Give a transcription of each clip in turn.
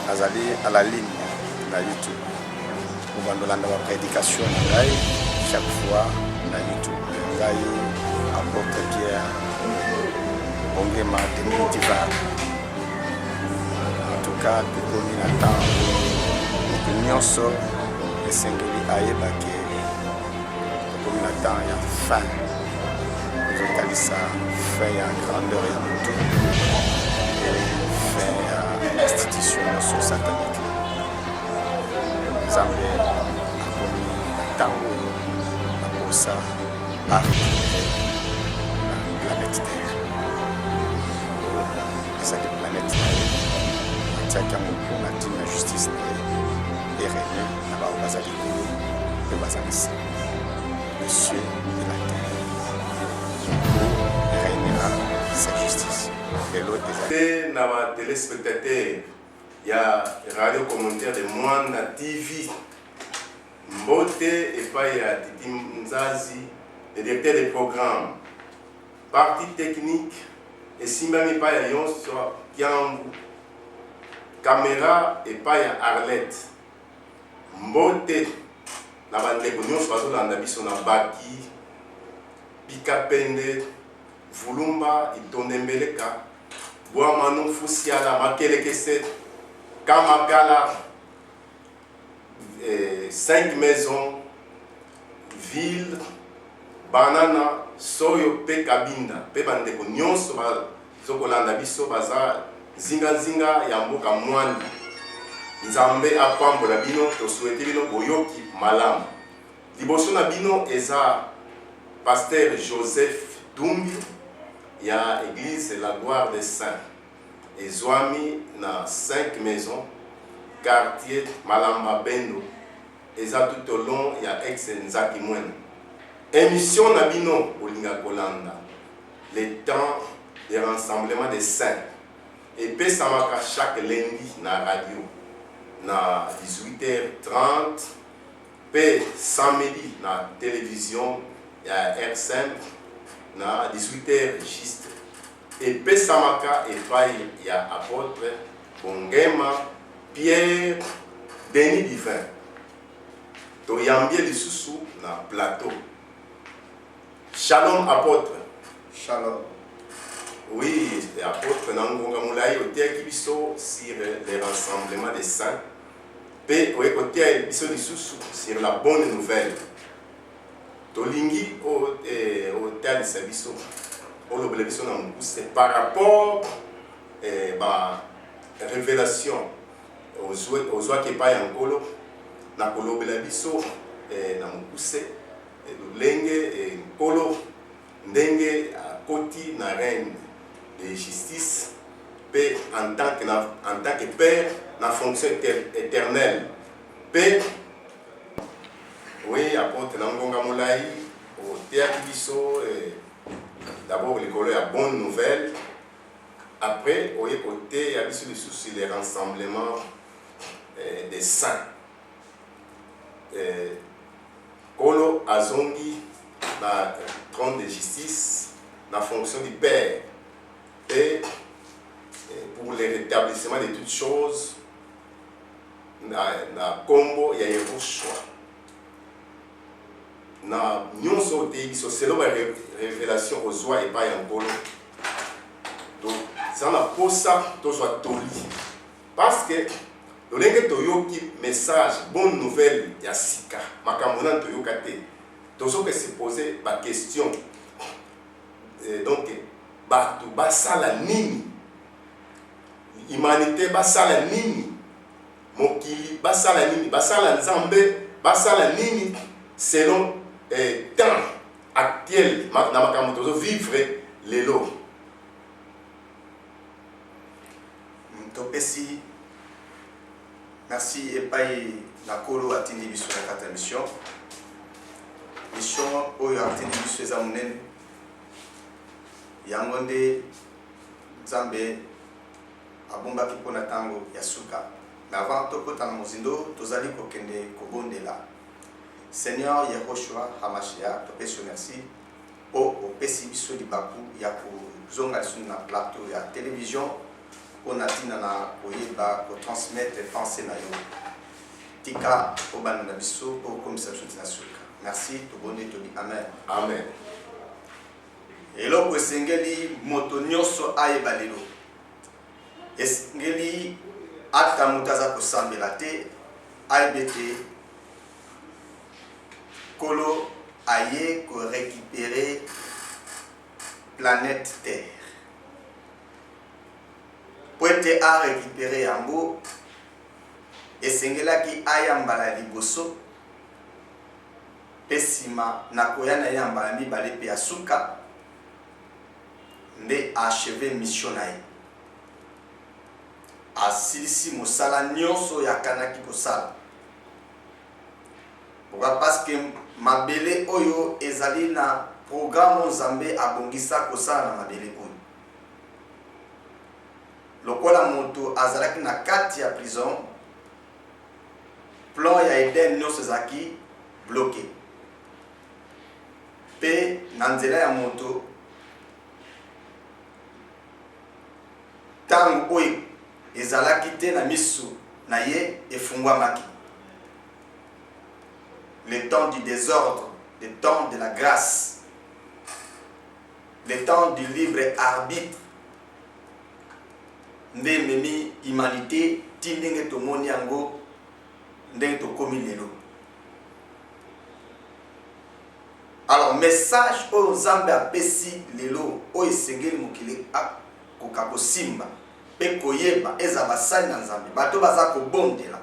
nazali à la ligne na YouTube. Pour bandolanda la prédication chaque fois na YouTube. Ngai apôtre Pierre Ongema Demitivar. En tout cas, tout le temps, nyonso esengeli ayebake tout ya fin. Totalisa fin ya grandeur ya mutu et fin ya institution nyonso satanique. Nzambe akomi ntango akosa arrêter la planète Terre. Ezali planète Terre atiaki yango mpona ntina justice na ye erene na bao baza likolo mpe baza na se le cieux et la terre pour réunira sa justice. Et na téléspectateurs, il y a radio commentaire de Mwanda TV. Mbote et pas il y a Titi Mzazi, le directeur des programmes, partie technique et si même pas il y a Yon sur Kiambu, caméra et pas il y a Arlette. Mbote na bande de Nyon sur la biso na Baki, Pikapende, Vulumba, Itondembeleka, Boamano Fusiala, Makelekese, Kamakala, 5 maisons, ville, banana, soyo, pe kabinda, pe bandeko nyonso zokolanda biso baza zinga ya mboka mwandi. Nzambe apambola bino to souhaiter bino boyoki malamu. Liboso na bino eza pasteur Joseph Dumbi ya église la gloire des saints. Ezwami na 5 maisons, quartier Malamba Bendo. Eza tout au long ya ex Nzaki Mwene. Émission Nabino Olinga Kolanda. Les temps de rassemblement des saints. Et puis ça marque chaque lundi na radio. Na 18h30. Puis samedi na télévision ya R5 na 18h juste. Et puis ça marque et puis il y a apôtre Bongema Pierre Denis Divin. To yambie lisusu na plateau. Shalom apôtre. Shalom. Oui, apôtre Nangonga Moulaye au théâtre biso sur les rassemblements des saints. Pe au théâtre biso lisusu sur la bonne nouvelle. Tolingi au théâtre biso. Au lobe biso na mukuse par rapport ba révélation aux oies qui pas encore na kolobela biso na mukuse lenge kolo ndenge koti na reine de justice pe en tant que père na fonction éternelle pe oui apôtre Nangonga Moulaye au théâtre biso d'abord les colons à bonne nouvelle après au côté il y a biso les soucis les rassemblements des saints. Kolo azongi na trône de justice na fonction du père et pour le rétablissement de toutes choses na combo ya Yehoshua na nyonso te biso selo ba révélation aux oies et pas en kolo donc ça na posa to soit toli parce que lolenge toyoki message bonne nouvelle ya sika makambo na toyoka te tozo que se poser ba question donc batu basala nini humanité basala nini mokili basala nini basala nzambe basala nini selon temps actuel na makambo tozo vivre lelo topesi. Merci et paye la colo à Tini sur la carte mission. Mission Oyo à Tini sur les amunen. Yangonde Zambe Abomba Kipona Tango Yasuka. Mais avant Toko Tanamozindo, Tozali Kokende Kobondela. Seigneur Yehoshua Hamashia, Topesio merci. Au Pessi Bisso di Baku, Yaku Zonga sur la plateau, la télévision. pona tina na koyeba ko transmettre pensée na yo tika obana na biso po komisa biso tina suka. Merci to bonde to bi amen. Amen. Eloko esengeli moto nyonso ayeba lelo esengeli ata moto aza kosambela te ayebe te kolo aye ko récupérer planète Terre. Pour être à récupérer yango esengelaki ayambala liboso pesima nakoya na yambala mibale pe asuka nde achever mission na ye asilisi mosala nyonso yakanaki kosala pourquoi parce que mabele oyo ezali na programme Nzambe abongisa kosala na mabele oyo lokola moto azalaki na kati ya prison plan ya Eden nyonso ezalaki bloqué pe na nzela ya moto tango oyo ezalaki te na misu na ye efungwamaki. Le temps du désordre, le temps de la grâce, le temps du libre arbitre nde memi humanité ti ndenge tomoni yango ndenge tokomi lelo. Alors message oyo Nzambe apesi lelo oyo esengeli mokili akoka kosimba mpe koyeba eza basali na Nzambe bato baza kobondela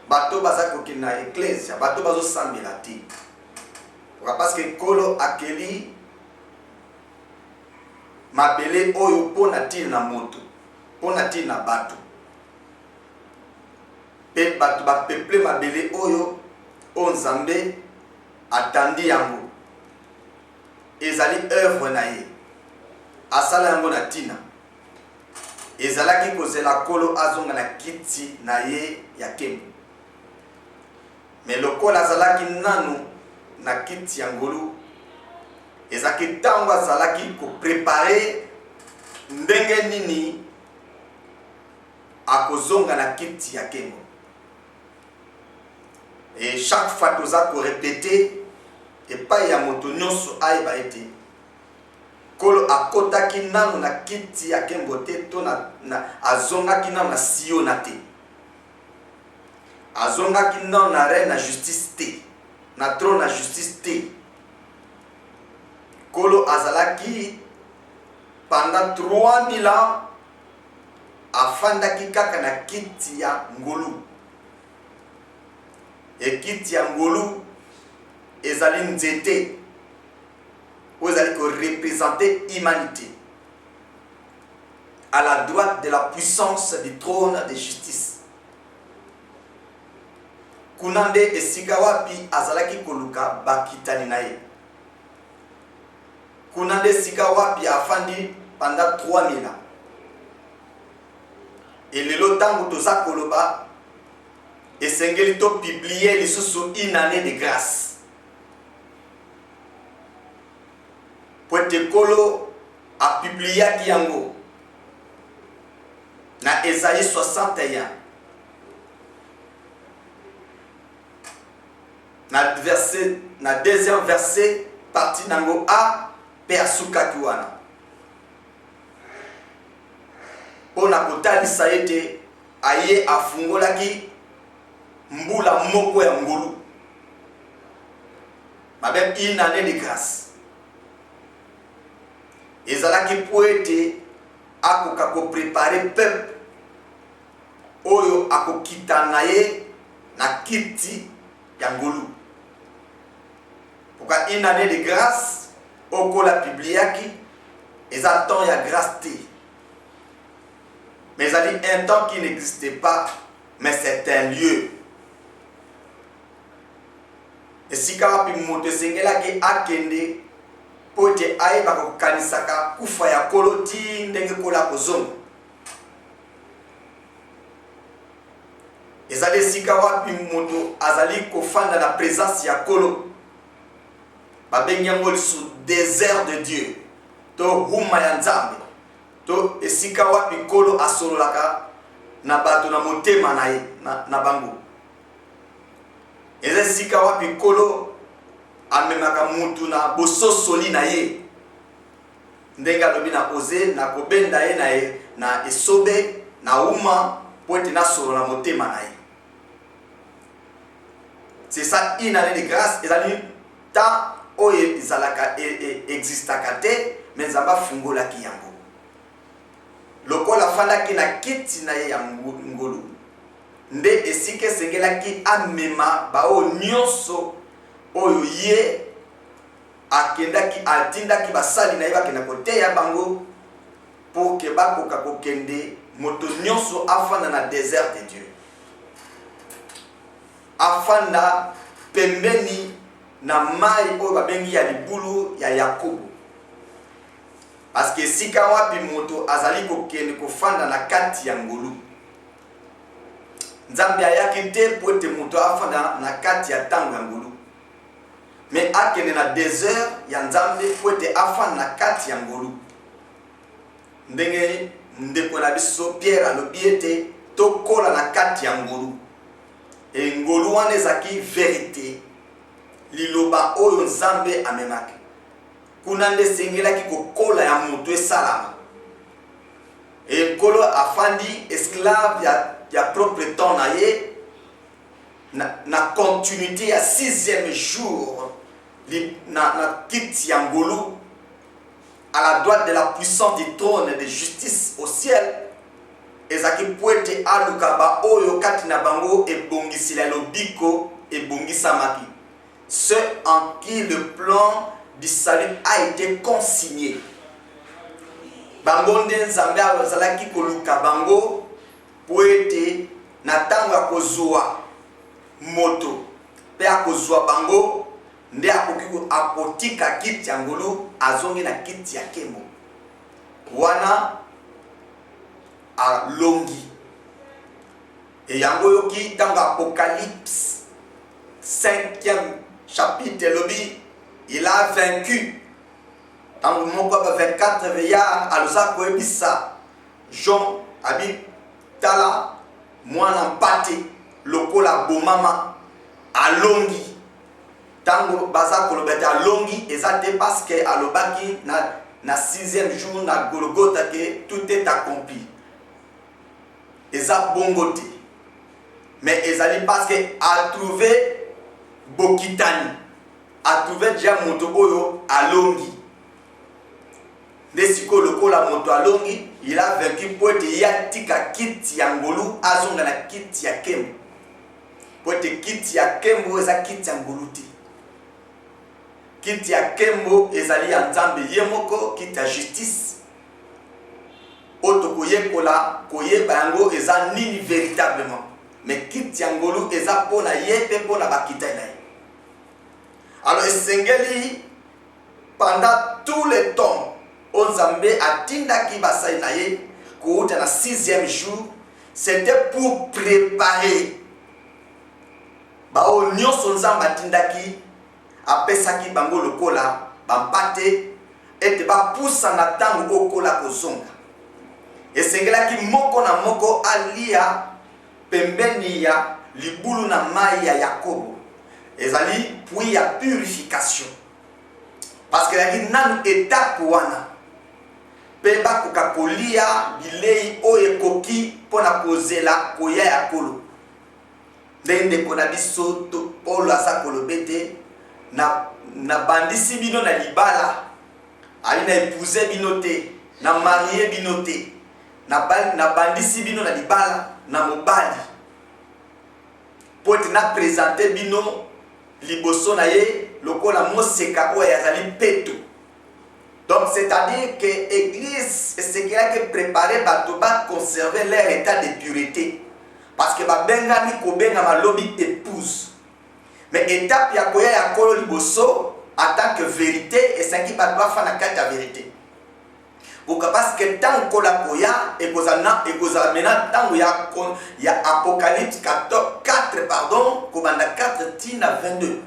bato baza kokende na eklesia bato bazosambela te parce que kolo akeli mabele oyo mpona ntina na moto mpona ntina na bato mpe bato bapeuple mabele oyo Nzambe atandi yango ezali œuvre na ye asala yango na ntina ezalaki kozela kolo azonga na kiti na ye ya kembo mais lokola azalaki nanu na kiti ya ngolu ezalaki ntango azalaki koprepare ndenge nini akozonga na kiti ya kembo. Et chaque fois toza korepete epai ya moto nyonso ayeba ete kolo akotaki nanu na kiti ya kembo te to azongaki nanu na siona te azongaki nanu na reine na justice te na trône na justice te kolo azalaki pendant 3000 ans afandaki kaka na kiti ya ngolu e kiti ya ngolu ezali nzete oyo ezali koreprésenter humanité à la droite de la puissance du trône de justice. Kuna nde esika wapi azalaki koluka bakitani na ye kuna nde esika wapi afandi pendant 3000 ans. Et lelo tango toza koloba esengeli to publier lisusu une année de grâce poete kolo a publié yango na Esaïe 61 na deuxième verset partie nango a pe asukaki wana pona kotalisa ete aye afungolaki mbula moko ya ngolu mabem une année de grâce ezalaki po ete akoka koprepare peuple oyo akokita na ye na kiti ya ngolu. Pourquoi une année de grâce okola publiaki eza temps ya grâce te mais ezali un temps qui n'existait pas mais c'est un lieu esika wapi moto esengelaki akende po ete ayeba kokanisaka kufa ya kolo ti ndenge kola kozonga ezali esika wapi moto azali kofanda na présence ya kolo babengi yango lisu désert de Dieu to huma ya Nzambe to esika wapi kolo asololaka na bato na motema na ye na bango. Eza esika wapi kolo amemaka mutu na bososoli na ye ndenge alobi na oze na kobenda ye na esobe na uma po ete nasolola motema na ye. C'est ça une année de grâce ezali ta oyo ezalaka existaka te mais nzamba fungolaki yango lokola fandaki na kiti na ye ya ngolu nde esika esengelaki amema bao nyonso oyo ye akendaki atindaki basali na ye bakenda koteya bango po ke bakoka kokende moto nyonso afanda na désert de Dieu, afanda pembeni na mai oyo babengi ya libulu ya Yakobo. Parce que esika wapi moto azali kokende kofanda na kati ya ngolu Nzambe ayaki te po ete moto afanda na kati ya tango ya ngolu, mais akende na désert ya Nzambe po ete afanda na kati ya ngolu. Ndenge ndeko na biso Pierre alobi ete tokola na kati ya ngolu, e ngolu wana ezaki vérité liloba oyo Nzambe amemaki. Kuna nde sengelaki kokola ya moto esalama. E kolo afandi esclave ya propre temps na ye na continuité ya 6e jour na kiti ya ngolu à la droite de la puissance du trône de justice au ciel. Ezaki poete aluka ba oyo kati na bango ebongisila lobiko ebongisamaki, ceux en qui le plan du salut a été consigné. Bango nde Nzambe azalaki koluka bango poete na tango ya kozwa moto pe akozwa bango nde akotika kiti ya ngolu azongi na kiti ya kembo wana alongi. Et yango yoki tango Apocalypse 5e chapitre lobi il a vaincu. Tango moko 24 veya alusa koebisa Jean abi tala mwana mpate lokola bomama alongi. Tango baza kolobeta alongi ezate parce que alobaki na 6e jour na Golgotha que tout est accompli. Eza bongote. Mais ezali parce que a trouvé bokitani, a trouvé déjà moto oyo alongi. Desiko lokola moto alongi, il a vaincu poete yatika kiti ya ngolu azonga na kiti ya kembo. Poete kiti ya kembo eza kiti ya ngolu te. Kiti ya kembo ezali ya Nzambe yemoko, kiti ya justice. Oto koyekola koyeba yango eza nini véritablement. Mais kiti ya ngolu eza pona yepe pona bakita na ye. Alors esengeli pendant tout le temps Nzambe atindaki basali na ye kouta na 6e jour, c'était pour préparer bao nyonso Nzambe atindaki apesaki bango lokola bampate ete bapusa na tango okola kozonga. Esengelaki moko na moko alia pembeni ya libulu na mai ya Yakobo. Ezali puis ya purification. Parce que yaki nanu étape wana pe bakoka kolia bilei oyo ekoki mpona kozela koya ya kolo. Ndenge kona biso to Paul asa kolobete na bandisi bino na libala ali na épouse bino te, na marié bino te, na bandisi bino na libala na mobali pote na présenter bino liboso na ye lokola moseka oyo yazali peto. Donc c'est-à-dire que l'église c'est qu'elle a préparé bato ba conserver leur état de pureté, parce que ba bengami ko benga malobi épouse. Mais étape ya koya ya kolo liboso en tant que vérité et ça qui ba doit faire na kati ya vérité. Parce que tant que la koya et kozana mena tant ya Apocalypse 4 pardon, kobanda 4 tina 22.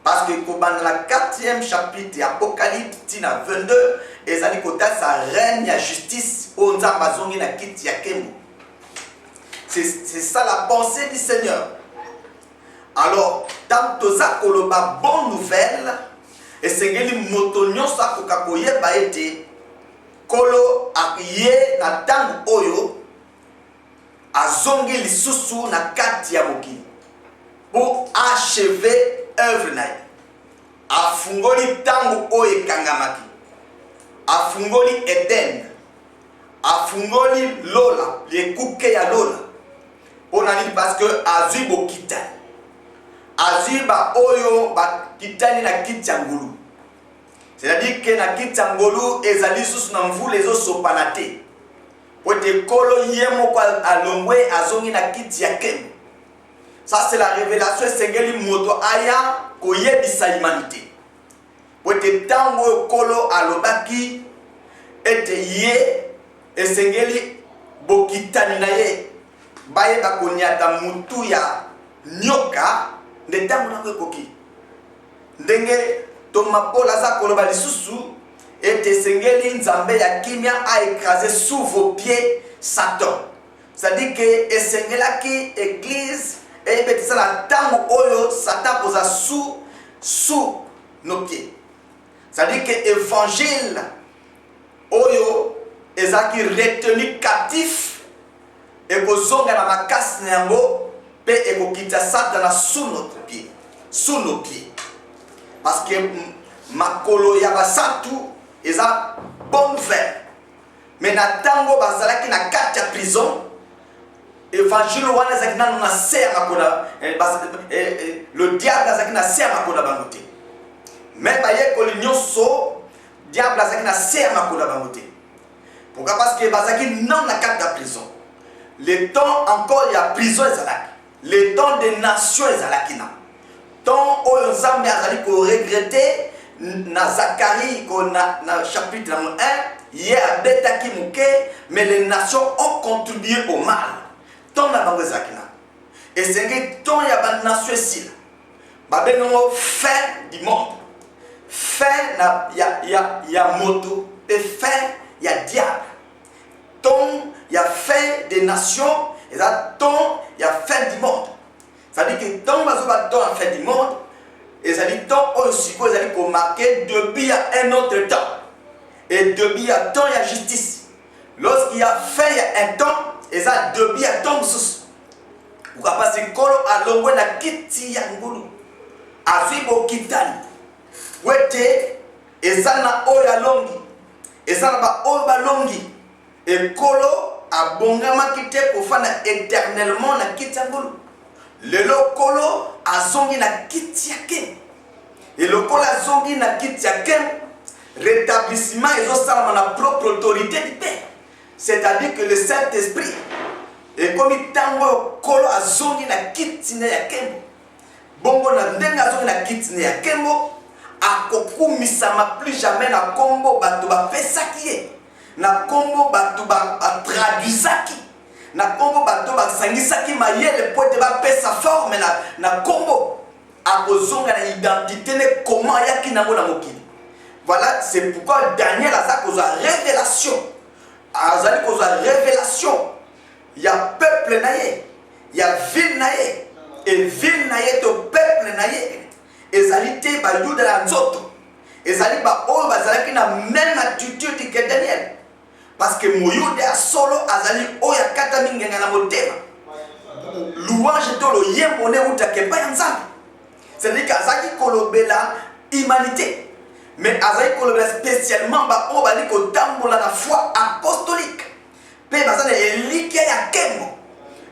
Parce que dans la 4e chapitre Apocalypse tina 22, ezali kota sa règne à justice au nzambazongi na kiti ya kembo. C'est ça la pensée du Seigneur. Alors, tant que ça koloba bonne nouvelle, et sengeli moto nyonso akoka koyeba ete kolo akiye na tangu oyo azongi lisusu na kati ya mokili pour achever œuvre na ye. Afungoli tangu oyo ekangamaki, afungoli Eden, afungoli lola, lekuke ya lola. Parce que azui bo kitani, azui ba oyo ba kitani na kitangulu. C'est-à-dire que na kitangulu ezali susu na mvula ezosopana te. Pote kolo yemo kwa alongwe azongi na kiti ya kembo. Ça c'est la révélation sengeli moto aya koyebisa humanité. Pote tango kolo alobaki ete ye esengeli bokitani na ye baye bakonyata mutu ya nyoka nde tango na koki. Ndenge tomapola za koloba lisusu ete sengeli nzambe ya kimia a écrasé sous vos pieds Satan. C'est-à-dire que esengelaki église et betisa la tango oyo Satan posa sous nos pieds. C'est-à-dire que évangile oyo ezaki retenu captif et kozonga na makasi na yango pe ekokita Satan sous notre pied, sous nos pieds. Parce que makolo ya basatu eza bonne nouvelle. Mais na tango bazalaki na kati ya prison, évangile wana ezaki nanu na se ya makolo, le diable azalaki na se ya makolo bango te. Mais bayekoli nyonso diable azalaki na se ya makolo bango te. Pourquoi? Parce que bazalaki non na kati ya prison. Le temps encore ya prison ezalaki, le temps des nations ezalaki na. Tant oyo nzambe azali ko regretter na Zacharie na chapitre 1, hier abetaki muke, mais les nations ont contribué au mal. Tant na bango ezalaki na. Et c'est que tant ya ba nation ici, ba benongo fin du monde, fin na ya moto et fin ya diable. Tant ya fin des nations et ça tant ya fin du monde. Ça dit que tant bazoba tant la fin du monde, et ça dit tant aussi quoi, ça dit qu'on marquait depuis un autre temps. Et depuis un temps il y a justice. Lorsqu'il y a fin il y a un temps, et ça depuis un temps sous. Pourquoi parce que kolo alongwe na kiti ya ngulu. Azibo kitani. Wete ezana oya longi. Ezana ba oya longi. Et kolo abongama kite kofana éternellement na kiti ya ngulu. Le lokolo azongi na kiti ya kem. Et lokolo azongi na kiti ya kem, rétablissement ezosala na propre autorité du Père. C'est-à-dire que le Saint-Esprit et comme tango kolo azongi na kiti ya kem. Bongo na ndenge azongi na kiti ya kembo akokumisama plus jamais na kombo bato ba pesaki ye. Na kombo bato ba traduisaki. Na kombo bato basangisaki mayele pote ba pesa forme na kombo akozonga na identité ne comment yaki nango na mokili. Voilà, c'est pourquoi Daniel a ça cause révélation. Azali cause révélation. Il y a peuple naye, il y a ville naye et ville naye to peuple naye. Ezali te ba yuda la nzoto. Ezali ba o bazalaki na même attitude que Daniel. Parce que moyude a solo azali oya kata mingenga na motema. Louange to lo yembone utake pa nzambe. C'est-à-dire qu'azaki kolobela humanité. Mais azali kolobela spécialement ba o bali ko tambola na foi apostolique. Pe bazana elike ya kembo.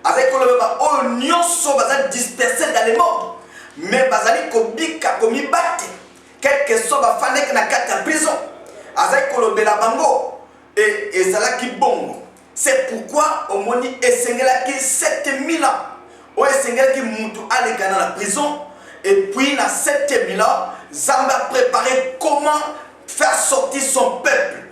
Azali kolobela ba o nyonso bazali dispersé dans le monde. Mais bazali ko bika ko mibate. Quel que soit ba fanek na kata prison. Azali kolobela bango. Et ezalaki bongo. C'est pourquoi au moni esengelaki 7000 ans. O esengelaki mutu aleka na la prison. Et puis dans 7000 ans, Zamba a préparé comment faire sortir son peuple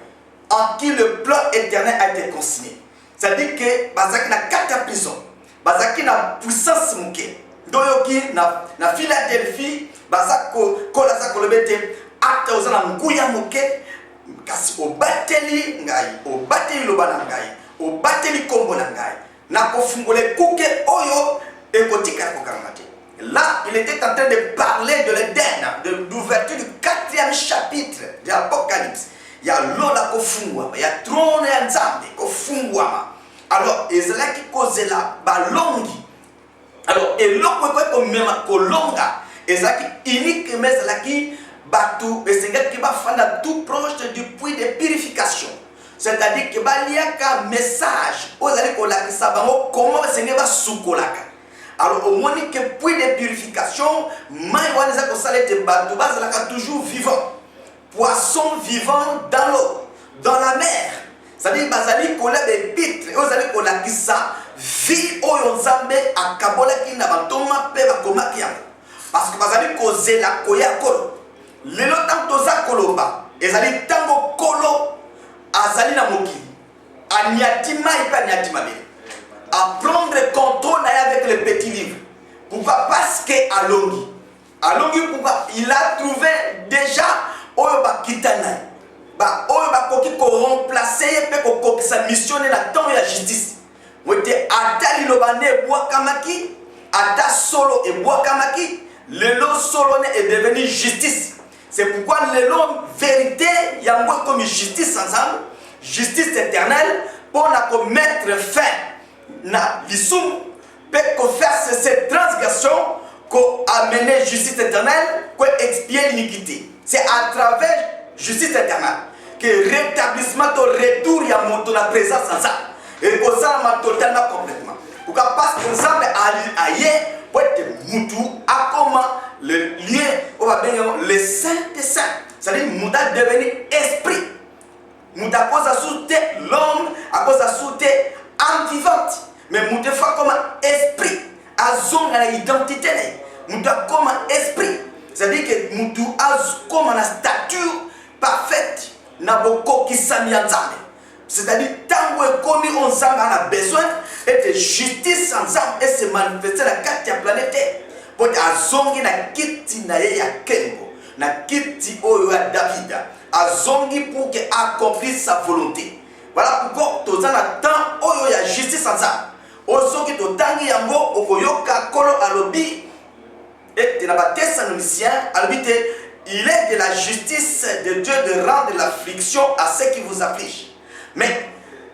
en qui le plan éternel a été consigné. C'est-à-dire que bazaki na 4 prison. Bazaki na puissance mouké. doyoki na Philadelphie baza kola za kolobete ata ozana nguya moke kasi obateli loba na ngai obateli kombo na ngai na kofungole kuke oyo ekotika kokamate. Là, il était en train de parler de l'Éden, de l'ouverture du 4e chapitre de l'Apocalypse. Il y a l'Ola Kofungwama, il y a trône et Nzambe Kofungwama. Alors, ezalaki kozela balongi. Alors, eloko ko mema kolonga, ezalaki unique mais ezalaki batu esengaki bafanda tout proche du puits de purification. C'est-à-dire que baliaka message ozali kolakisa bango comment esengeli basukolaka. Alors au moins que puits de purification, maïwanisa kosalete batu bazalaka toujours vivant. Poisson vivant dans l'eau, dans la mer. C'est-à-dire bazali kola be pitre, ozali kolakisa vie oyo Nzambe akabolaki na batoma pe bakomaki yango. Parce que bazali kozela koya kolo. Lelo tanto za koloba, ezali tango kolo azali na mokili. Aniatima et pas aniatima be. À prendre contrôle avec le petit livre. Pourquoi? Parce que Alongi, pourquoi? Il a trouvé déjà Oyoba Kitana. Oyoba Koki ko remplacer pe ko sa mission na temps de la justice. Moite atali lobane boakamaki, ata solo et boakamaki, lelo solo est devenu justice. C'est pourquoi lelo vérité yango comme justice ensemble, justice éternelle pour la mettre fin na lisum peut faire cette transgression qu'on amener justice éternelle qu'on expier l'iniquité. C'est à travers justice éternelle que rétablissement au retour y a monté la présence en ça et qu'on s'en totalement complètement. Pourquoi? Parce que nous sommes ailleurs pour être moutou à comment le lien on va bien le saint des saints. C'est-à-dire mouta devenu esprit. Mouta cause à souter l'homme à cause à souter âme vivante. Mais nous devons comme esprit, à zone à l'identité. Nous devons comme esprit. C'est-à-dire que nous devons comme une stature parfaite. C'est-à-dire tant que comme on a besoin de justice ensemble et se manifester la carte planétaire. Pour que azongi na kiti na ye ya Kengo, na kiti oyo ya David, azongi pour que accomplisse sa volonté. Voilà pourquoi tous en temps oyo ya justice ensemble. Osoki totangi yango okoyoka kolo alobi et na ba Thessaloniciens alobi te il est de la justice de Dieu de rendre l'affliction à ceux qui vous affligent. Mais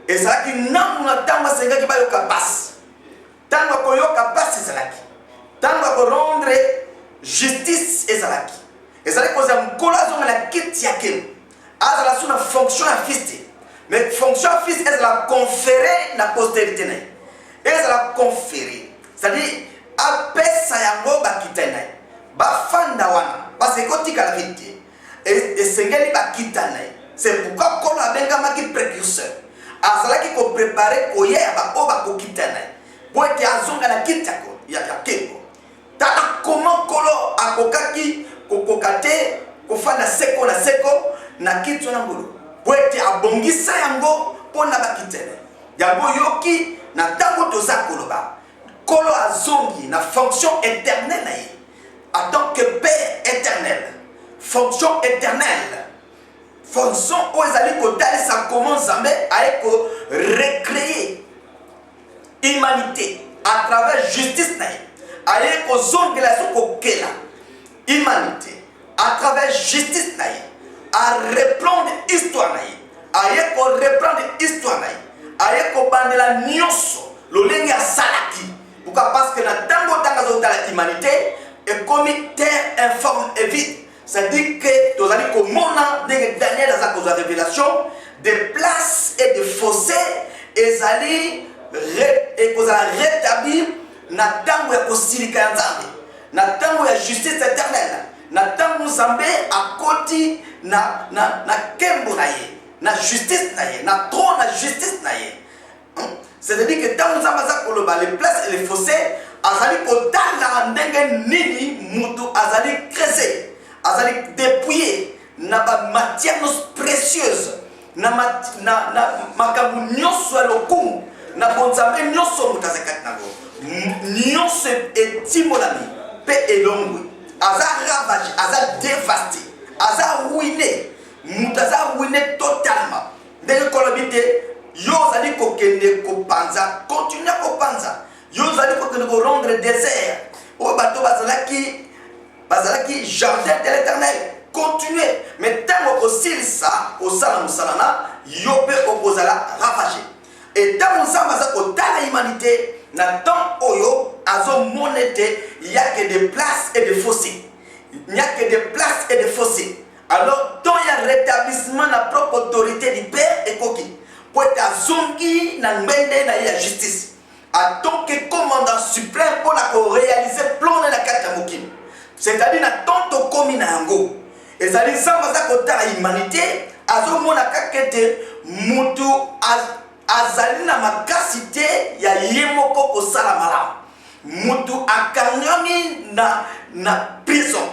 ezalaki namuna tango senga ki bayoka passe. Tango koyoka passe ezalaki. Tango ko rendre justice ezalaki. Ezalaki ko za mkola zo na kiti yake. Azala suna fonction ya fils. Mais fonction ya fils ezala conférer na postérité na. Et la conférer, c'est-à-dire apesa yango bakitana bafanda wana parce que kotika la vérité et sengeli bakitana c'est pourquoi kola abenga maki précurseur azala ki ko préparer koya ba oba kokitana pour que azonga na kitako ya Kengo tala comment kolo akokaki kokokate kofanda seko na kitu na ngolo pour que abongisa yango pona bakitana yango yoki na tango toza koloba kolo azongi na fonction éternelle en tant que père éternel fonction éternelle fonction ozali kotali sa comment Nzambe aiko recréer humanité à travers justice na aiko zongela sokokela humanité à travers justice na à reprendre histoire na aiko reprendre histoire na ayeko bandela nyonso lolenge ya salaki. Pourquoi? Parce que na tango tanga la humanité est comme terre informe et vide. C'est-à-dire que tozali komona de Daniel dans sa cause de révélation des places et des fossés ezali et kozala rétablir na tango ya kosilika ya Nzambe na tango ya justice éternelle na tango Nzambe akoti na kembo na ye na justice na ye, na trône na justice na ye. C'est-à-dire que dans nous avons les places et les fossés, azali kotala ndenge nini mutu azali creuser, azali dépouiller na ba matière précieuse, na makambu nyonso lokumu, na bonzambe nyonso mutazakati nango. nyonso etimolami mpe elongwe aza ravage aza dévasté aza ruiné moto aza ruiné totalement ndenge kolobi te yo ozali kokende kopanza continue kopanza yo ozali kokende korendre désert oyo bato bazalaki jardin de l'éternel continue mais ntango kosilisa kosala mosala na yo mpe okozala ravage etango nzambe aza kotala humanité na temps oyo azomona ete y a que des places et des fossés. Il n'y a que des places et des fossés. Alors, tant il y a rétablissement de la propre autorité du Père et Koki, pour être à Zongi, na Ngwende, na la justice. En tant que commandant suprême pour réaliser le plan de la carte Mokim. C'est-à-dire, na tant que commis na Yango. Et ça dit, ça va kotala humanité, azomona kakete, mutu azali na makasite ya yemoko kosala malamu. Mutu akangami na prison.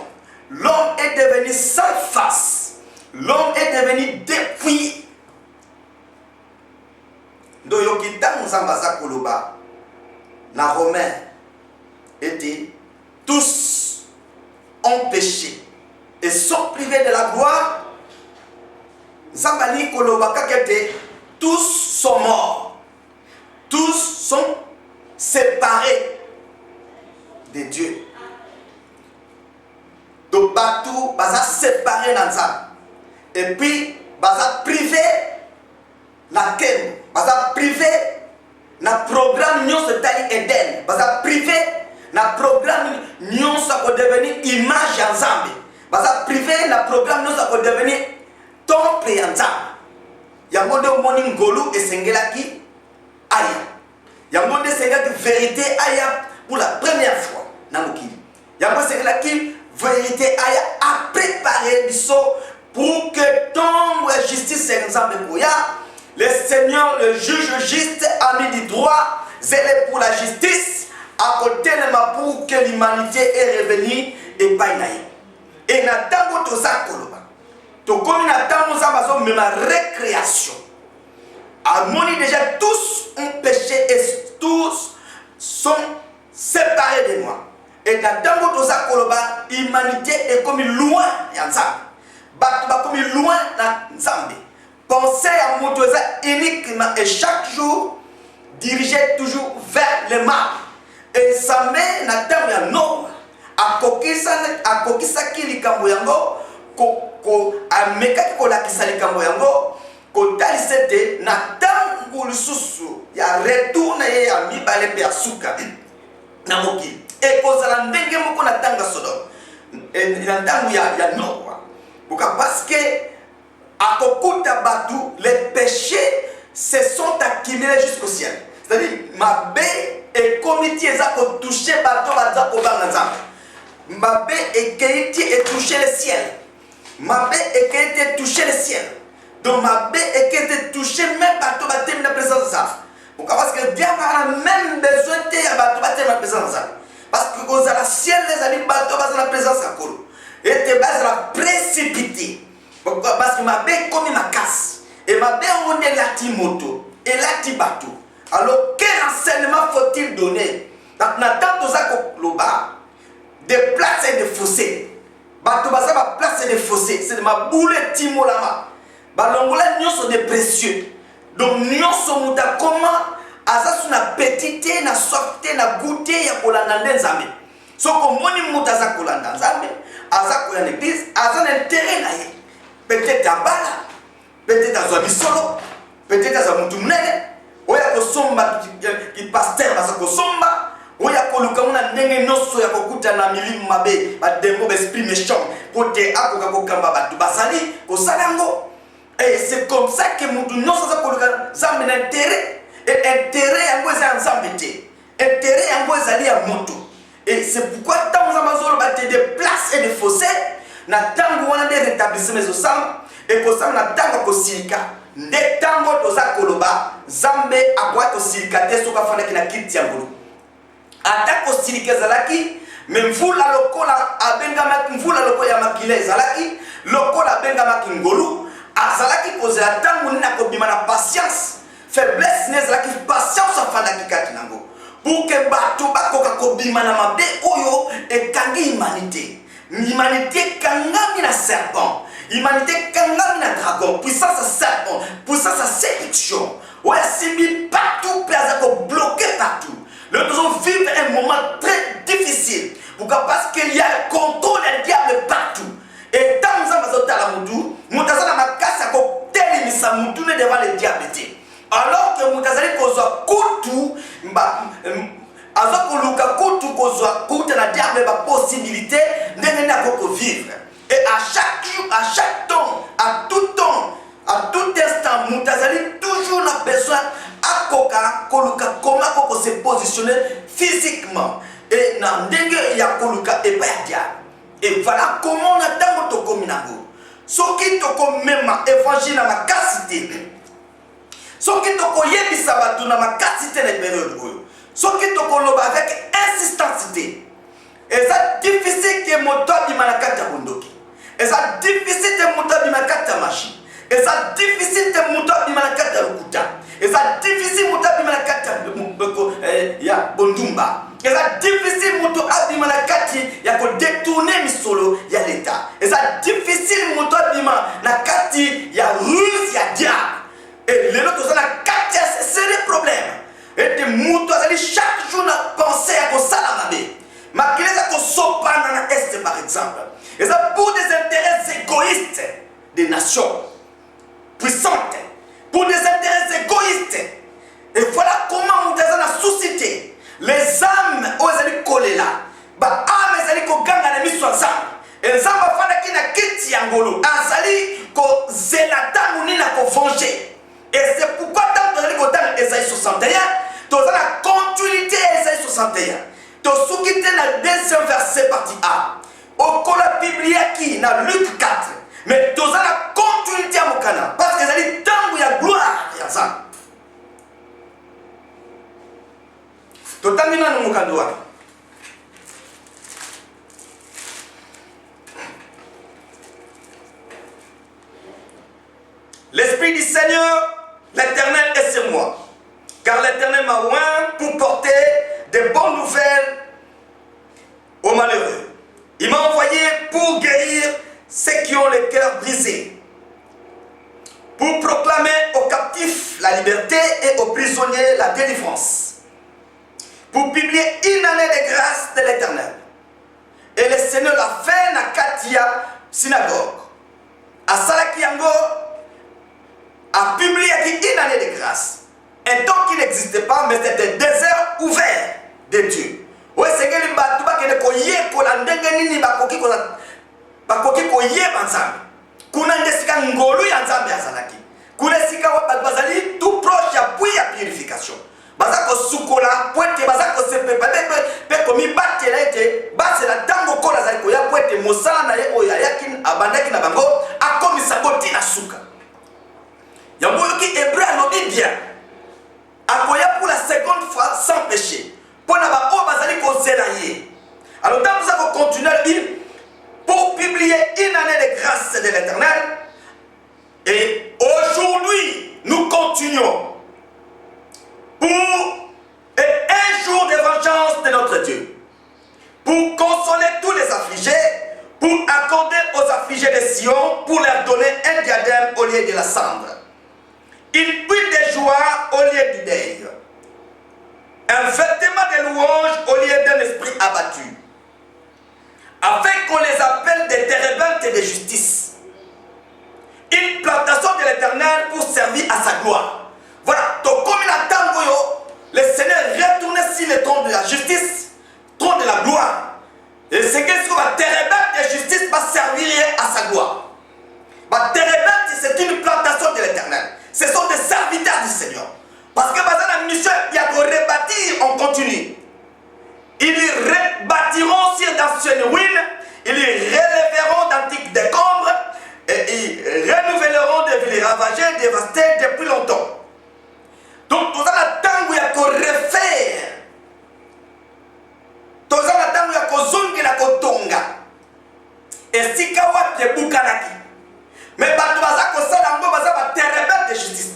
L'homme est devenu sans face. L'homme est devenu dépouillé. Doyokita Nzambaza Koloba, la Romain était tous ont péché et sont privés de la gloire. Zambali Koloba Kakete, tous sont morts. Tous sont séparés de Dieu. Donc, Batou, baza séparé dans ça. Et puis, baza privé la ken, baza privé na programme nyons de taille Eden, baza privé na programme nyons pour devenir image en Zambie, baza privé na programme nyons pour devenir temple en Zambie. Yamondo morning golu et sengelaki aya. Yamondo sengelaki vérité aya pour la première fois dans le Kili. Yamondo sengelaki vérité aya a préparé l'issue pour que tombe la justice ensemble pour ya. Le Seigneur, le juge juste, a mis du droit, zélé pour la justice, à côté de ma pour que l'humanité est revenue et pas inaïe. Et na tango to za koloba. To comme na tango za bazo même la récréation. Harmonie déjà tous ont péché et tous sont séparés de moi. Et na tango to za koloba, l'humanité est comme loin ya Nzambe. Ba comme loin na Nzambe. Pensez à Motoza uniquement et chaque jour dirigez toujours vers le mal. Et ça met na terme ya no a kokisa kili kambo yango ko ameka ko la kisali kambo yango ko talisete na tangu lususu ya retourne ya mibale pe asuka na moki e kozala ndenge moko na tanga Sodome na tangu ya Noa parce que à Kokuta Batou, les péchés se sont accumulés jusqu'au ciel. C'est-à-dire, ma baie est comité à toucher Batou Batou Banazam. Ma baie est qualité et toucher le ciel. Ma baie est qualité toucher le ciel. Donc ma baie est qualité toucher même Batou Batou dans la présence de ça. Parce que Dieu a même besoin de Batou Batou dans la présence de ça. Parce que quand le ciel les amis Batou Batou dans la présence de ça. Et te base la précipité. Parce que ma baie comme ma casse. Et ma baie on est la timoto. Et la tibato. Alors quel enseignement faut-il donner? Donc dans nos des places et des fossés. Bato basa ba place et des fossés. C'est de ma boule timo lama. Balongola nyon sont des précieux. Donc nyon sont muta comment asa na petite na sorte na goûter ya kolanda nzambe. So ko moni muta za kolanda nzambe, asa ko ya l'église, asa na intérêt na ye. Peut-être à Bala, peut-être à Zobisolo, peut-être à Zamutumene, ou à Kosomba qui pasteur, parce que Kosomba, ou à Kolukamuna Nenge Noso, ya Kokuta na Milim Mabe, à des mots esprits méchants, côté Akokakokamba Batu Basali, Kosalango. Et c'est comme ça que Moutou non sans Koluka Zambe d'intérêt, et intérêt à quoi ça Zambete, intérêt à quoi ça à Moutou. Et c'est pourquoi tant que Amazon battait des places et des fossés. Na tango wana de rétablissement ezosala et kosala na tango kosilika nde tango toza koloba Zambe akwa kosilika te soka fana kina kiti ya ngulu ata kosilika zalaki mais mvula lokola abengama mvula lokola ya makile zalaki lokola abengama ngolu azalaki kozela tango nina kobima na patience faiblesse ne zalaki patience afana kikati nango pour que bato bakoka kobima na mabe oyo ekangi humanité. L'humanité kangami na serpent. L'humanité kangami na dragon. Puissance à serpent. Puissance à séduction. Ouais, c'est mis partout, bloqué partout. Nous devons vivre un moment très difficile. Pourquoi? Parce qu'il y a un contrôle du diable partout. Et tant que nous avons la moudou, nous avons ma casse à côté devant le diable. Alors que nous avons kozwa kutu, alors que nous avons kozwa kutu na diable ba possibilité de vivre. Et à chaque jour, à chaque temps, à tout instant, nous avons toujours besoin à koka koluka comment se positionner physiquement. Et dans ndenge ya koluka et pas diable. Et voilà comment on attend notre communauté. Ce qui te même évangile dans ma capacité. Ce qui te yebisa batu na ma capacité de période. Ce qui te loba avec insistance. Et c'est difficile que moto di manakata bondoki. Et c'est difficile que moto di manakata machine. Et c'est difficile que moto di manakata lukuta. Et c'est difficile moto di manakata ya bondumba. Et c'est difficile moto di manakati ya ko détourner misolo ya l'état. Et c'est difficile moto di manakati ya ruse ya diable. Et les autres sont la kati c'est des problèmes. Et des moto ali chaque jour na penser à ko salamabe. Ma kilesa ko sopana na est par exemple. Et ça pour des intérêts égoïstes des nations puissantes, pour des intérêts égoïstes. Et voilà comment nous avons la société. Les âmes, aux allez coller là. Bah, âmes, elles allaient ko ganga na miso ensemble. Et les âmes fana qui na kiti angolo. Azali ko zelata muni na ko venger. Et c'est pourquoi tant que nous avons Esaïe 61, nous avons la continuité Esaïe 61. Nous avons quitté le deuxième verset partie A. Au cola Biblia qui dans Luc 4. Mais nous avons la continuité à Mokana. Parce que c'est le temps où il y a gloire. Il y a ça. Totamina no Mokandouaki. L'Esprit du Seigneur, l'Éternel est sur moi. Car l'Éternel m'a oint pour porter des bonnes nouvelles aux malheureux. Il m'a envoyé pour guérir ceux qui ont le cœur brisé, pour proclamer aux captifs la liberté et aux prisonniers la délivrance, pour publier une année de grâce de l'Éternel. Et le Seigneur l'a fait na Katia synagogue. À Salakiango a publié une année de grâce. Un temps qui n'existait pas, mais c'était un désert ouvert de Dieu. Oui, c'est que les bateaux qui ne connaissent pas la ndenge bakoki ko yeba nzambe. Kuna ndesika ngolu ya nzambe azalaki. Kuna sika wa bazali tout proche ya puis ya purification. Bazako sukola poete bazako sepe pe komi batela ete base la tango kola zali ko ya poete mosala na ye oya yakin abandaki na bango akomisa boti na suka. Yamboyo ki hébreu alobi bien. Akoya pour la seconde fois sans péché. Pour la bazali ko zelaye. Alors dans nous avons continué à lire pour publier une année de grâce de l'Éternel. Et aujourd'hui, nous continuons pour un jour de vengeance de notre Dieu. Pour consoler tous les affligés, pour accorder aux affligés de Sion, pour leur donner un diadème au lieu de la cendre. Une huile de joie au lieu du deuil. Un vêtement de louange au lieu d'un esprit abattu. Afin qu'on les appelle des térébintes et de justice. Une plantation de l'Éternel pour servir à sa gloire. Voilà, donc comme il attend, le Seigneur retourne sur le trône de la justice, trône de la gloire. Et c'est que la térébinte de justice va servir à sa gloire. La térébinte, c'est une plantation de l'Éternel. Ce sont des serviteurs du Seigneur. Parce que dans la mission, il y a pour rebâtir, on continue. Ils rebâtiront sur d'anciennes ruines, ils relèveront d'antiques décombres, et ils renouvelleront des villes ravagées, dévastées depuis longtemps. Donc, tout ça, le temps où il y a qu'on refaire, tout ça, le temps où il y a qu'on zongi la kotonga, et si kawat de bukanaki. Mais bateau baza ko salango baza ba terrebelle de justice.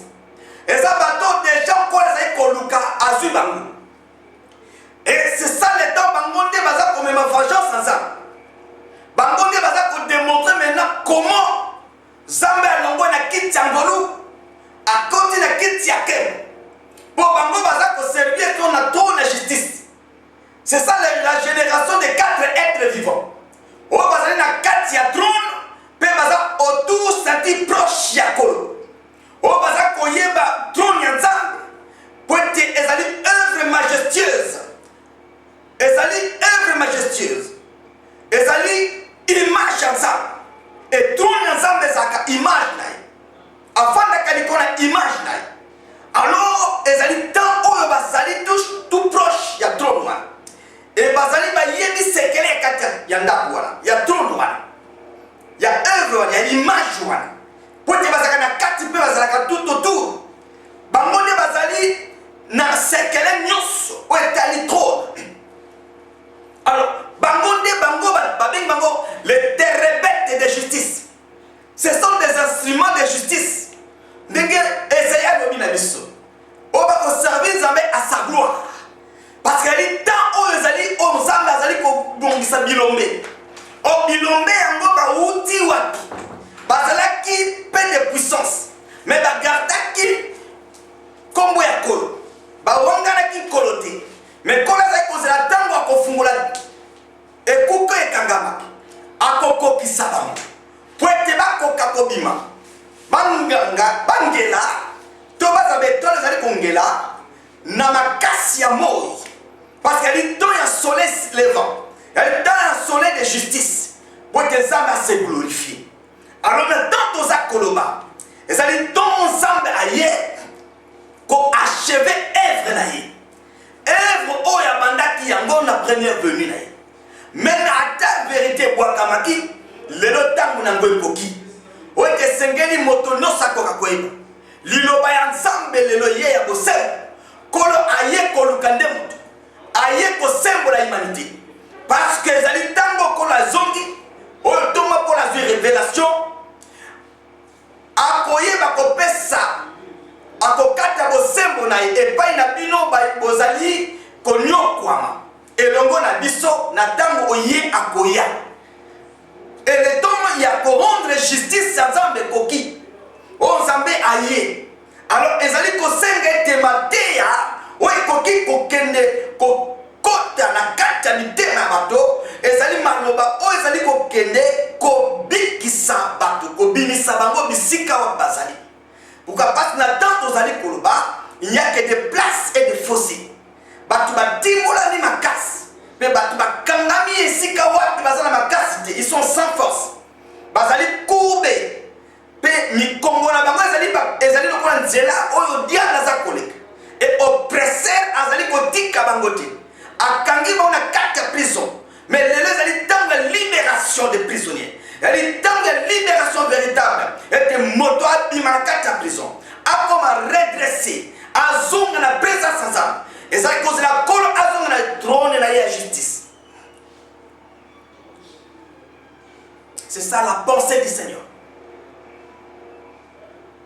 Et ça bateau des gens ko les koluka azubangu. Et c'est ça le temps bangonde baza comme ma vengeance ensemble. Bangonde baza pour démontrer maintenant comment Zambé alongo na kiti ngolu à côté na kiti yakem. Pour bango baza pour servir ton na trône de justice. C'est ça la génération des 4 êtres vivants. O baza na kati ya trône, pe baza autour senti proche ya kolo. O baza koyeba trône ya Nzambe. Pointe ezali œuvre majestueuse. Ezali œuvre majestueuse. Ezali image ensemble. Et trône ensemble ezaka image naï. Avant d'aller image naï. Alors ezali temps oyo bazali tout proche ya trône wana. Et bazali ba yebi sekele kata ya ndaku wana. Ya trône wana. Ya œuvre wana, ya image wana. Pointe bazaka na kati pe bazalaka tout autour. Bangonde bazali na sekele nyonso o etali trône. Alors, les terrebêtes de justice. Ce sont des instruments de justice. Essayez de bien biso. On va servir Zambé à sa gloire. Parce qu'il y a des temps où ils allaient, on s'en ko bongisa bilombe. O bilombe yango ba uti wapi. Bazala qui paie de puissance. Mais ba garda qui kombo ya kolo. Ba wangana ki kolote. Mais kola za kozela tango akofungula ekuko ekangama akoko kisaba poete bakoka kobima banganga bangela to baza betole zali kongela na makasi ya moi parce que li temps ya soleil levant il temps ya soleil de justice poete Nzambe se glorifier alors maintenant toza koloba ezali temps Nzambe aye ko achever œuvre na ye œuvre oya bandaki yango na première venue na ye. Mais à ta vérité, Wakamaki, le notam n'a pas coquille. Ou que sengeni moto no sakoka kweba. Lilo bayan sambe le loye ya bose. Kolo aye kolo kandemut. Aye ko sembo la humanité. Parce que zali tango ko la zongi, o toma pour la révélation. Akoye ba ko pesa. Akokata bo sembo na e pa ina bino ba bozali ko nyokwama. Et l'ongo na biso na tango oye akoya. Et le temps il y a pour rendre justice à Nzambe koki. O Nzambe aye. Alors ezali ko senga tematea o koki ko kende ko kota na kata ni tema bato ezali maloba o ezali ko kende ko bikisa bato ko binisa bango bisika wa bazali. Pourquoi parce que na tant ozali koloba il n'y a que des places et des fossés. Batu batimola ni makasi. Mais batu bakangami esika wapi bazala makasi te. Ils sont sans force. Bazali koube. Pe mikongo na bango ezali lokola nzela oyo diana za koleka. Et oppresseur azali kotika bango te. Akangi bango na kati ya prison. Mais lelo ezali tango ya libération des prisonniers. Ezali tango ya libération véritable. Et que moto abima na kati ya prison. Akoma redresser. Azonga na présence ensemble. Et ça cause la colo azonga na trône na ya justice. C'est ça la pensée du Seigneur.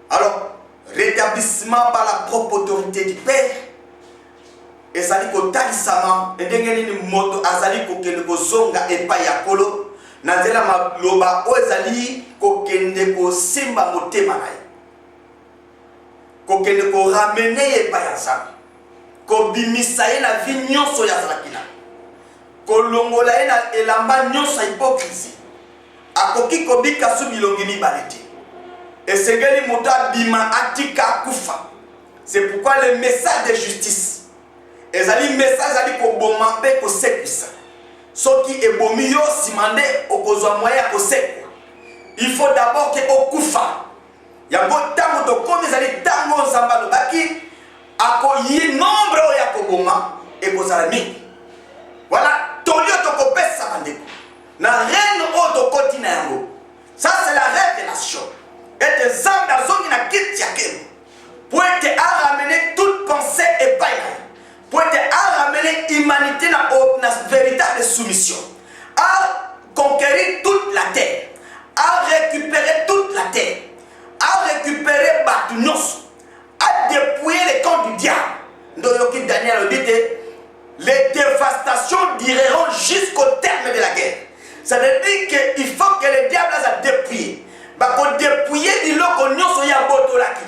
Alors, rétablissement par la propre autorité du Père. Et ça dit que talisama et dengeni moto azali ko kende ko zonga et pa ya kolo na zela maloba o ezali ko kende ko simba motema na ye. Ko kende ko ramener et pa ya sa. Ko bimisa ye na vie nyonso ya zakina. Ko longola ye na elamba nyonso hypocrisie. Akoki ko bika su bilongi mibalete. Et segeli moto abima atika kufa. C'est pourquoi le message de justice ezali message ali ko boma pe ko sekisa. Soki ebomi yo simande okozwa moya ko sekwa. Il faut d'abord que okufa. Ya botango to komi ezali tango nzamba lobaki akoyi nombre ya ko boma e ko salami. Voilà, tolio to ko pesa bandeko. Na reine o to kotina yango. Ça c'est la révélation. Et des hommes dans zone na kiti yake. Pour te ramener toute pensée et païenne. Pour te ramener l'humanité dans la véritable soumission, à conquérir toute la terre, à récupérer toute la terre, à récupérer Batounos, à dépouiller les camps du diable. Donc, Daniel dit les dévastations dureront jusqu'au terme de la guerre. Ça veut dire qu'il faut que les diables soient dépouillés. Bako dépouiller biloko nyonso ya botolaki.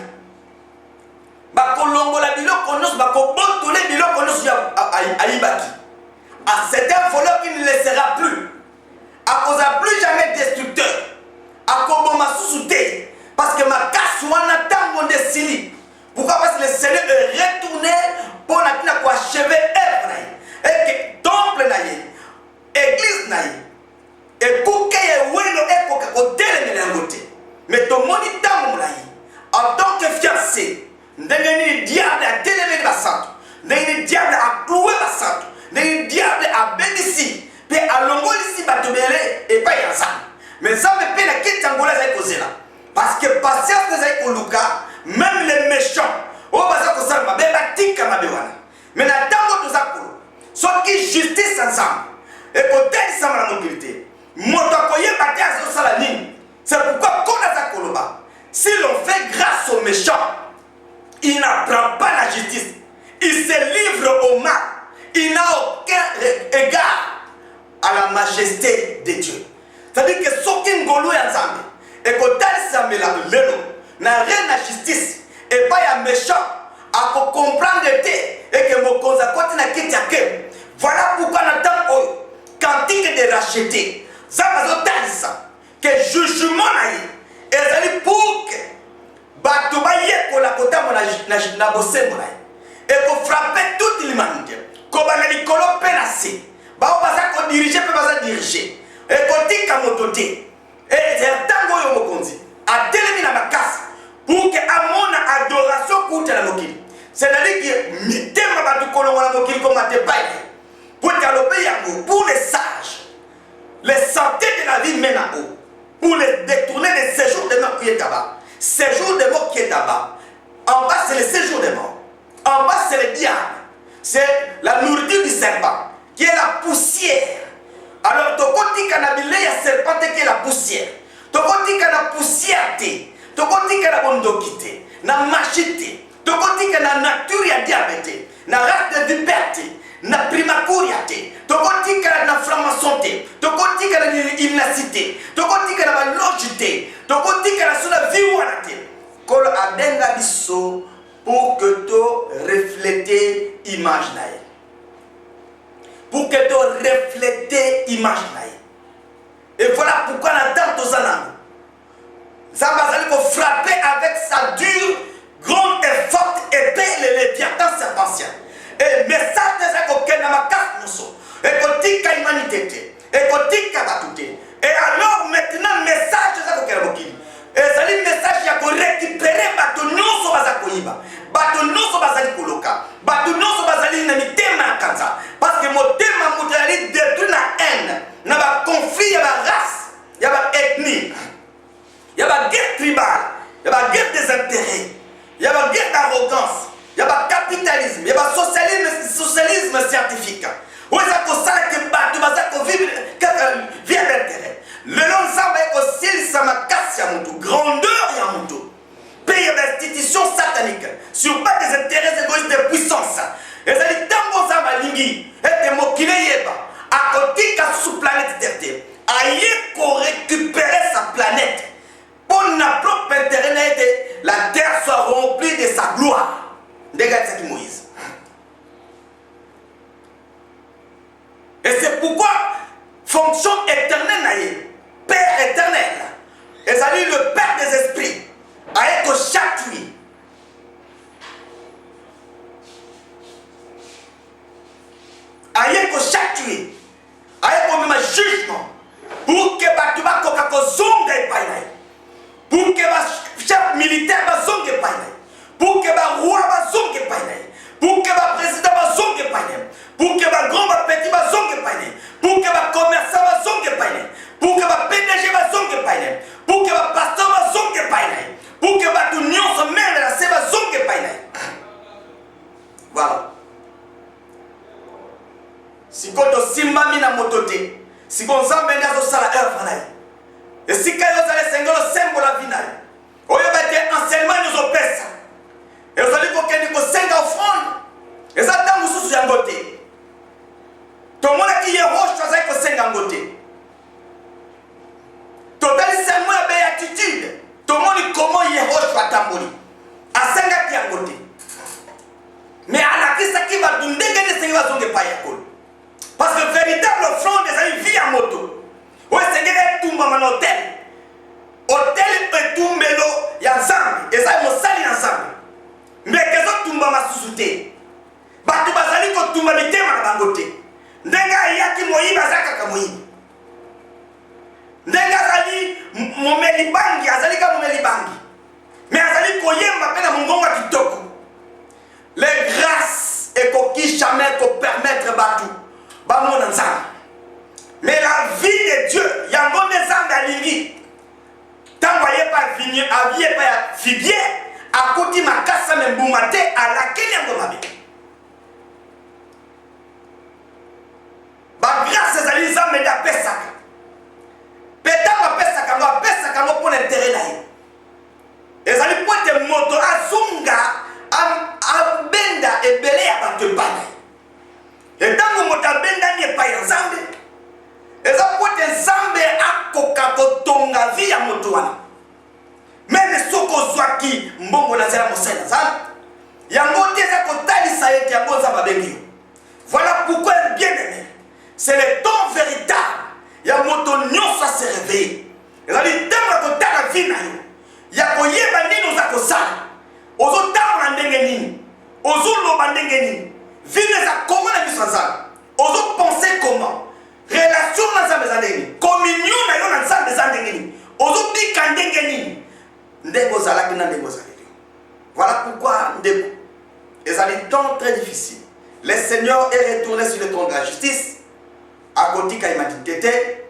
Bako longola biloko nyonso, bako botole biloko nyonso ya aibaki. À certains voleurs qui ne laissera plus. À cause de plus jamais destructeur. À koboma sous-souté. Parce que ma casse wana tango de sili. Pourquoi? Parce que le Seigneur est retourné pour achever œuvre. Et que temple naïe, église naïe, et kouke weno eko kakotele melangote. Mais ton monita moulaï, en tant que fiancé, ndengeni diable a télévé basanto, ndengeni diable a cloué basanto, ndengeni diable a bénissi, puis a longoli si batobele et pas yansa. Mais ça me peine à qui tangola zay posé là. Parce que patience de zay koluka, même les méchants, oh baza kosala mabe batika mabe wana. Mais na tango to zakolo, so qui justice ensemble, et côté ensemble la mobilité. Moto koye batia zo sala nini. C'est pourquoi Kona Zakoloba, si l'on fait grâce aux méchants, il n'apprend pas la justice. Il se livre au mal. Il n'a aucun égard à la majesté de Dieu. C'est-à-dire que ce qui est ngolo ensemble, et que tel samedi la lelo, n'a rien à justice, et pas un méchant, à comprendre et que mon cause à côté n'a quitté. Voilà pourquoi on attend cantique de racheter. Ça va se ça. Que jugement naïe, et ça pour que Batoba yeko la kota na bosembo naïe, et qu'on frappe toute l'humanité, qu'on va les colo pénacé, bah on va ça diriger, peut pas ça diriger, et qu'on dit qu'à mototé, et c'est tango yo mokonzi, à télémina ma casse, pour que à mon adoration coûte la mokili. C'est-à-dire que mitema batu kolongo la mokili comme à te baille, pour galoper yango, pour les sages, les santé de la vie mènent à haut. Pour les détourner des séjours des morts qui est là-bas. Séjour des morts qui est là-bas. En bas, c'est le séjour des morts. En bas, c'est le diable. C'est la nourriture du serpent, qui est la poussière. Alors, tu côté canabile, il y a serpent qui est la poussière. Tu côté la poussière, tu côté la bondokité, la machité, tu côté la nature, il y a diabète, la race de vipère, na primacouriate, to kotika na inflammation te, to kotika na immunité, to kotika na longité, to kotika na sula viwana te. Kol adenga biso pour que to refléter image nae. Pour que to refléter image nae. Et voilà pourquoi la dame to zanango. Ça va aller frapper avec sa dure, grande et forte épée le léviathan serpentien. Et message de ça qu'on a ma casse et qu'on dit qu'à l'humanité et qu'on dit qu'à batouté. Et alors maintenant message de ça qu'on a et ça dit message il y a qu'on récupérer bateau non sur basa koyiba bateau non sur basa koloka bateau non sur basa na mitema kanza parce que mon thème moutali détruit la haine na ba conflit ya ba race ya ba ethnie ya ba guerre tribale ya ba guerre des intérêts ya ba guerre d'arrogance. Il y a pas capitalisme, il y a pas socialisme scientifique. Où est-ce que ça que tu vas vivre d'intérêt? Le long ça va être aussi ça m'a cassé à mon tour, grandeur et à mon tour. Pays d'institutions sataniques, sur pas des intérêts égoïstes de puissance. Et ça dit tant que ça va lingi, et te moquer yeba, à côté de sous planète Terre, aïe qu'on récupérer sa planète. Pour notre propre intérêt, la terre soit remplie de sa gloire. Regarde ça qui Moïse. Et c'est pourquoi fonction éternelle, Père éternel, et ça dit le Père des esprits, a été chaque nuit. A été chaque nuit, a été même jugement pour que Batuba Kokako zonge païnaï, pour que chef militaire va zonge païnaï. Pour que le roi va zonge païnaï, pour que le président va zonge païnaï, pour que le grand petit va zonge païnaï, pour que le commerçant va zonge païnaï, pour que le PDG va zonge païnaï, pour que le pasteur va zonge païnaï, pour que le union se mène la se va zonge païnaï. Voilà. Si vous avez simba mina motote, si vous avez un sala œuvre, et si vous avez un symbole la vie, vous avez un enseignement nous opère ça. Et vous allez vous faire 5 offrandes. Et ça, dans le sous yangote. bazonge pa yakolo. Parce que véritable offrande ezali vie ya moto. Oyo esengeli etumbama na hotel. Hotel etumbelo ya Nzambe, ezali mosali ya Nzambe. Mbeke ezotumbama susu te. Bato bazali kotumba mitema na bango te. Ndenge ayaki moyibi azali kaka moyibi. Ndenge azali momeli bangi azali kaka momeli bangi. Mais azali koyemba mpe na mongongo ya kitoko. Les grâces ekoki jamais ko permettre batu bamona Nzambe. Mais la vie de Dieu, yango nde Nzambe alingi. Tango aye pa ya figuier, akoti makasa mbuma te alakeli yango mabe. Ba grâce ezali Nzambe nde apesaka. Petango apesaka ngo apesaka ngo mpona intérêt na ye. Ezali po ete moto azunga abenda ebele ya bato epai na ye. Etango moto abendani epai ya Nzambe, eza po ete Nzambe akoka kotonga vi ya moto wana. Meme soki ozwaki mbongo na nzela mosali na Nzambe, yango te eza kotalisa ete yango Nzambe abengi yo. Voilà pourquoi, bien aimé, c'est le temps véritable ya moto nyonso se réveiller. Ezali ntango ya kotala vi na yo, ya koyeba nini oza kosala, ozotambola ndenge nini, ozoloba ndenge nini, vi eza comment na biso ya Nzambe, ozopense comment, relation na Nzambe eza ndenge nini, communion na yo na Nzambe eza ndenge nini, ozobika ndenge nini, ndenge ozalaki na ndenge ozalaki. Voilà pourquoi ndeko ezali temps très difficile. Le Seigneur est retourné sur le trône de la justice. À côté quand il m'a dit tété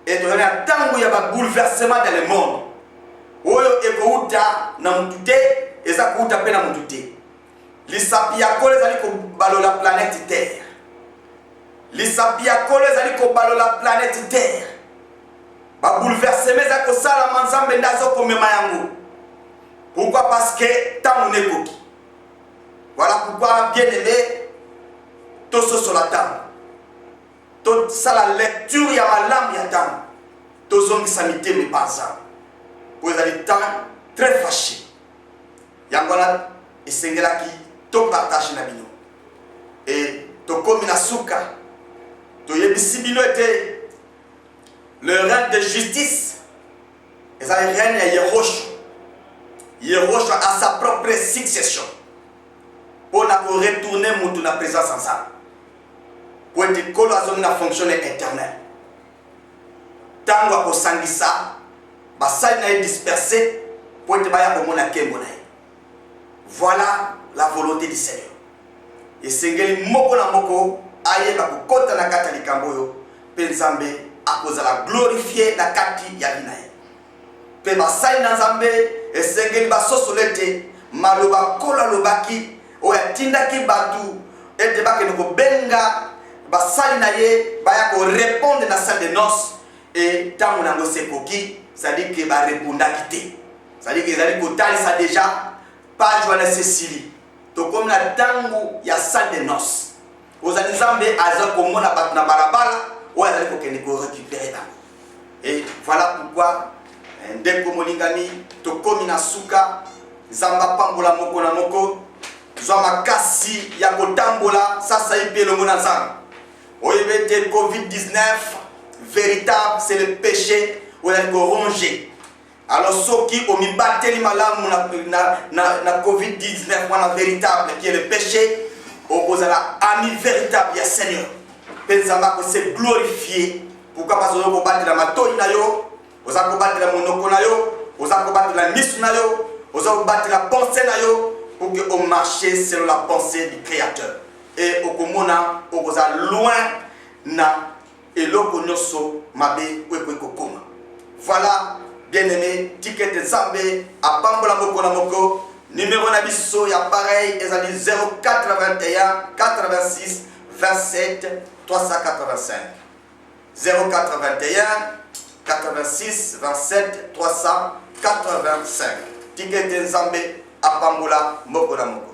et tu as tango ya ba bouleversement dans le monde. Oyo ekouta na mutute eza kuuta pe na mutute. Lisapi ya kole ezali ko balola planète Terre. Lisapi ya kole ezali ko balola planète Terre. Ba bouleversement eza ko sala Nzambe ndazo komema yango. Pourquoi? Parce que tango nekoki. Voilà pourquoi bien aimé tout ce sur la table. Tout ça la lecture ya malam ya tam. Tous hommes qui s'amité mais pas ça. Pour les temps très fâché. Yangola et sengela qui to partage na bino. Et to komi na suka. To yebisi bino était le règne de justice. Et ça le règne ya Yehoshua. Yehoshua a sa propre succession. Pour na retourner mutu na présence ensemble. Pour être kolo azongi na fonction éternelle. Tango akosangisa basali na dispersé pour être baya komona kembo na. Voilà la volonté du Seigneur. Et sengeli moko na moko ayeba kokota na kati ya likambo oyo pe Nzambe akozala glorifier na kati ya bina ye. Pe basali na Nzambe esengeli basosolete maloba kola lobaki oyo atindaki batu ete bakende kobenga basali na ye baya ko répondre na salle de noces et tango nango sekoki c'est-à-dire que ba répondaki te, c'est-à-dire que ezali kotalisa déjà page wana Cécilie to comme na tango ya salle de noces ozali Nzambe aza komona batu na balabala oyo azali kokende ko récupérer tango. Et voilà pourquoi ndeko molingami to komi na suka Nzamba pambola moko na moko zwa makasi ya kotambola sasa ipe longo na Nzambe. Oyebete Covid-19 véritable c'est le péché ou la rongé. Alors ceux qui ont mis battu malamu na Covid-19 wana véritable qui est le péché opposé à la ami véritable ya Seigneur. Pensama que c'est glorifié pourquoi parce que vous battre la matoi na yo, vous allez battre la monoko na yo, vous allez battre la mission na yo, vous allez battre la pensée na yo pour que on marche selon la pensée du Créateur. Et au komona au loin na eloko nyoso mabe kwekwe kokoma. Voilà bien aimé ticket de Nzambe apambola moko na moko numéro na biso ya pareil ezali 0421 86 27 385 0421 86 27 385 ticket de Nzambe apambola moko na moko.